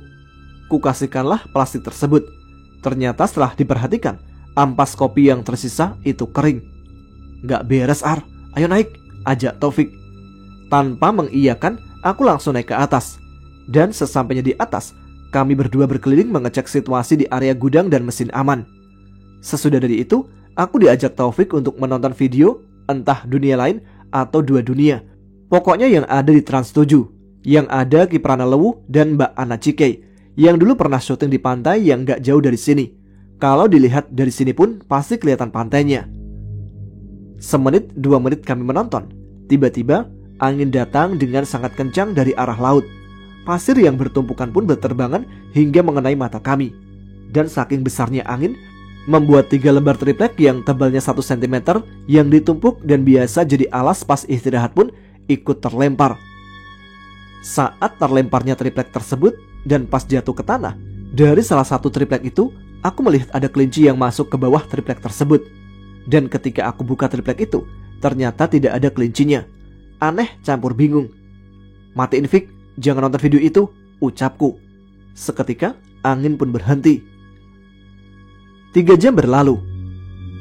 Ku kasihkanlah plastik tersebut. Ternyata setelah diperhatikan, ampas kopi yang tersisa itu kering. Gak beres Ar, ayo naik, ajak Taufik. Tanpa mengiyakan, aku langsung naik ke atas. Dan sesampainya di atas, kami berdua berkeliling mengecek situasi di area gudang dan mesin aman. Sesudah dari itu, aku diajak Taufik untuk menonton video, entah dunia lain atau 2 dunia. Pokoknya yang ada di Trans 7, yang ada Kiprana Lewu dan Mbak Ana Cike, yang dulu pernah syuting di pantai yang gak jauh dari sini. Kalau dilihat dari sini pun pasti kelihatan pantainya. 1-2 menit kami menonton, tiba-tiba angin datang dengan sangat kencang dari arah laut. Pasir yang bertumpukan pun berterbangan hingga mengenai mata kami. Dan saking besarnya angin, membuat 3 lembar triplek yang tebalnya 1 cm yang ditumpuk dan biasa jadi alas pas istirahat pun ikut terlempar. Saat terlemparnya triplek tersebut dan pas jatuh ke tanah, dari salah satu triplek itu, aku melihat ada kelinci yang masuk ke bawah triplek tersebut. Dan ketika aku buka triplek itu, ternyata tidak ada kelincinya. Aneh campur bingung. "Matiin Fik, jangan nonton video itu," ucapku. Seketika angin pun berhenti. 3 jam berlalu.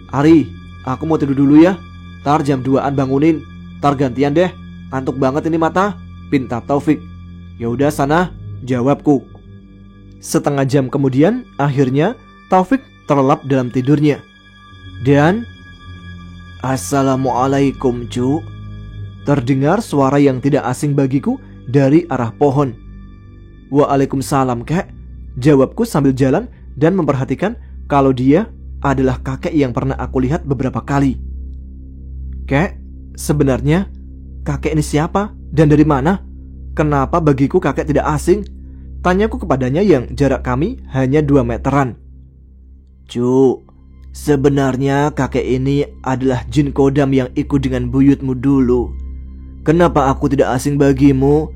"Ari, aku mau tidur dulu ya. Tar jam 2-an bangunin. Tar gantian deh. Ngantuk banget ini mata," pinta Taufik. "Ya udah sana," jawabku. Setengah jam kemudian, akhirnya Taufik terlelap dalam tidurnya. Dan "Assalamualaikum, cu." Terdengar suara yang tidak asing bagiku dari arah pohon. "Waalaikumsalam, kek," jawabku sambil jalan dan memperhatikan kalau dia adalah kakek yang pernah aku lihat beberapa kali. "Kek, sebenarnya kakek ini siapa dan dari mana? Kenapa bagiku kakek tidak asing?" tanyaku kepadanya yang jarak kami hanya 2 meteran. "Cu, sebenarnya kakek ini adalah jin kodam yang ikut dengan buyutmu dulu. Kenapa aku tidak asing bagimu?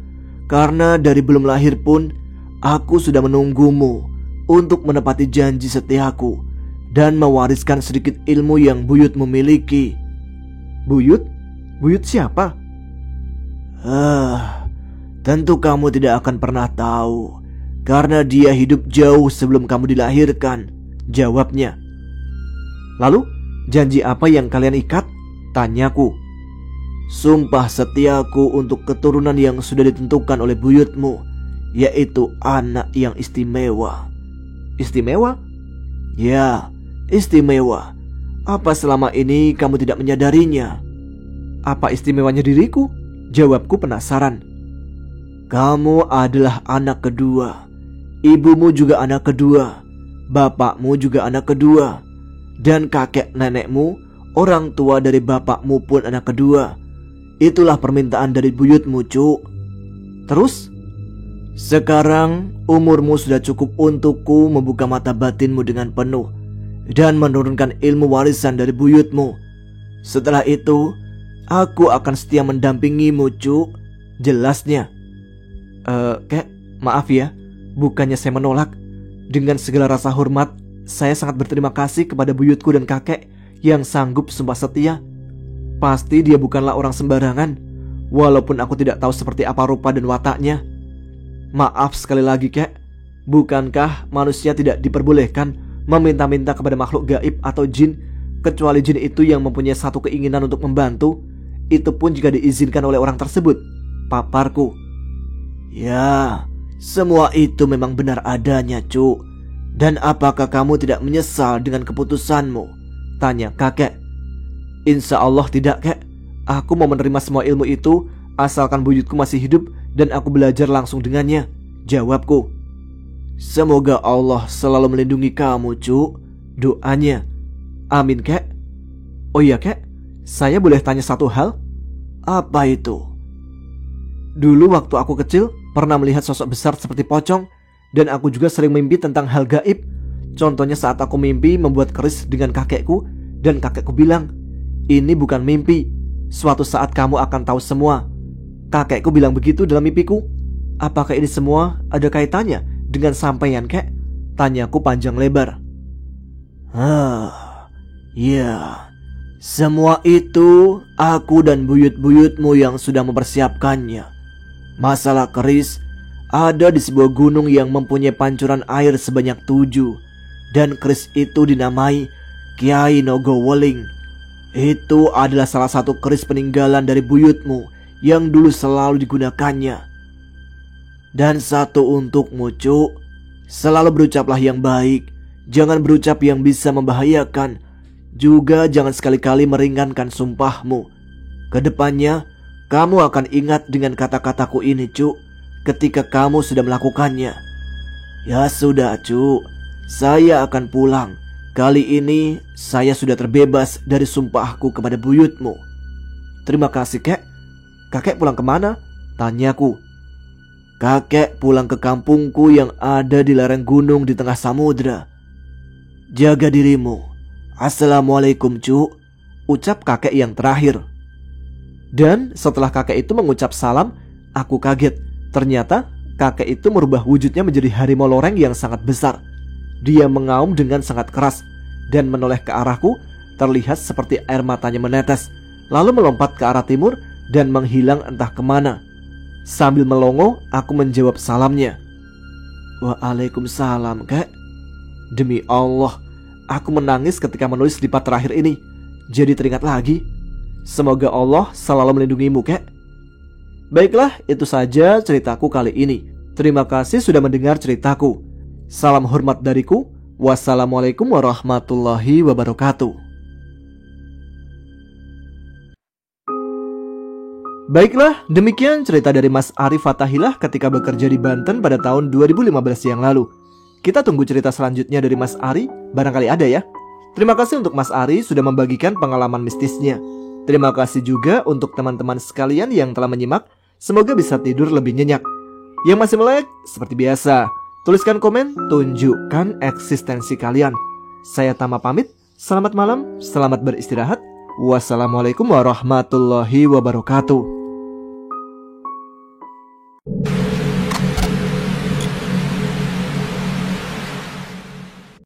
Karena dari belum lahir pun aku sudah menunggumu untuk menepati janji setiaku dan mewariskan sedikit ilmu yang buyutmu miliki." "Buyut? Buyut siapa?" Tentu kamu tidak akan pernah tahu, karena dia hidup jauh sebelum kamu dilahirkan," jawabnya. "Lalu, janji apa yang kalian ikat?" tanyaku. "Sumpah setiaku untuk keturunan yang sudah ditentukan oleh buyutmu, yaitu anak yang istimewa." "Istimewa?" "Ya, istimewa. Apa selama ini kamu tidak menyadarinya?" "Apa istimewanya diriku?" jawabku penasaran. "Kamu adalah anak kedua. Ibumu juga anak kedua. Bapakmu juga anak kedua. Dan kakek nenekmu, orang tua dari bapakmu pun anak kedua. Itulah permintaan dari buyutmu, cu." "Terus?" "Sekarang umurmu sudah cukup untukku membuka mata batinmu dengan penuh dan menurunkan ilmu warisan dari buyutmu. Setelah itu, aku akan setia mendampingimu, cu," jelasnya. Kek, maaf ya, bukannya saya menolak. Dengan segala rasa hormat, saya sangat berterima kasih kepada buyutku dan kakek yang sanggup sumpah setia. Pasti dia bukanlah orang sembarangan, walaupun aku tidak tahu seperti apa rupa dan wataknya. Maaf sekali lagi, kek. Bukankah manusia tidak diperbolehkan meminta-minta kepada makhluk gaib atau jin, kecuali jin itu yang mempunyai satu keinginan untuk membantu? Itu pun jika diizinkan oleh orang tersebut, paparku. "Ya, semua itu memang benar adanya, cu. Dan apakah kamu tidak menyesal dengan keputusanmu?" tanya kakek. "Insya Allah tidak, kek. Aku mau menerima semua ilmu itu asalkan buyutku masih hidup dan aku belajar langsung dengannya," jawabku. "Semoga Allah selalu melindungi kamu, cu," doanya. "Amin, kek." "Oh iya, kek, saya boleh tanya satu hal?" "Apa itu?" "Dulu waktu aku kecil pernah melihat sosok besar seperti pocong, dan aku juga sering mimpi tentang hal gaib. Contohnya saat aku mimpi membuat keris dengan kakekku, dan kakekku bilang, 'Ini bukan mimpi, suatu saat kamu akan tahu semua.' Kakekku bilang begitu dalam mimpiku. Apakah ini semua ada kaitannya dengan sampeyan, kek?" tanyaku panjang lebar. Ya, semua itu aku dan buyut-buyutmu yang sudah mempersiapkannya. Masalah keris, ada di sebuah gunung yang mempunyai pancuran air sebanyak 7, dan keris itu dinamai Kiai Nogoweling. Itu adalah salah satu keris peninggalan dari buyutmu yang dulu selalu digunakannya. Dan satu untukmu, cu. Selalu berucaplah yang baik, jangan berucap yang bisa membahayakan. Juga jangan sekali-kali meringankan sumpahmu. Kedepannya kamu akan ingat dengan kata-kataku ini, cu, ketika kamu sudah melakukannya. Ya sudah, cu, saya akan pulang. Kali ini saya sudah terbebas dari sumpahku kepada buyutmu." "Terima kasih, kek. Kakek pulang kemana?" tanyaku. "Kakek pulang ke kampungku yang ada di lereng gunung di tengah samudra. Jaga dirimu. Assalamualaikum, cu," ucap kakek yang terakhir. Dan setelah kakek itu mengucap salam, aku kaget Ternyata kakek itu merubah wujudnya menjadi harimau loreng yang sangat besar. Dia mengaum dengan sangat keras dan menoleh ke arahku. Terlihat seperti air matanya menetes, lalu melompat ke arah timur dan menghilang entah kemana. Sambil melongo, aku menjawab salamnya. Waalaikumsalam, kek. Demi Allah, aku menangis ketika menulis lipat terakhir ini. Jadi teringat lagi. Semoga Allah selalu melindungimu, kek. Baiklah, itu saja ceritaku kali ini. Terima kasih sudah mendengar ceritaku. Salam hormat dariku. Wassalamualaikum warahmatullahi wabarakatuh. Baiklah, demikian cerita dari Mas Arif Fatahillah ketika bekerja di Banten pada tahun 2015 yang lalu. Kita tunggu cerita selanjutnya dari Mas Ari, barangkali ada ya. Terima kasih untuk Mas Ari sudah membagikan pengalaman mistisnya. Terima kasih juga untuk teman-teman sekalian yang telah menyimak. Semoga bisa tidur lebih nyenyak. Yang masih melek, seperti biasa, tuliskan komen, tunjukkan eksistensi kalian. Saya Tama pamit, selamat malam, selamat beristirahat. Wassalamualaikum warahmatullahi wabarakatuh.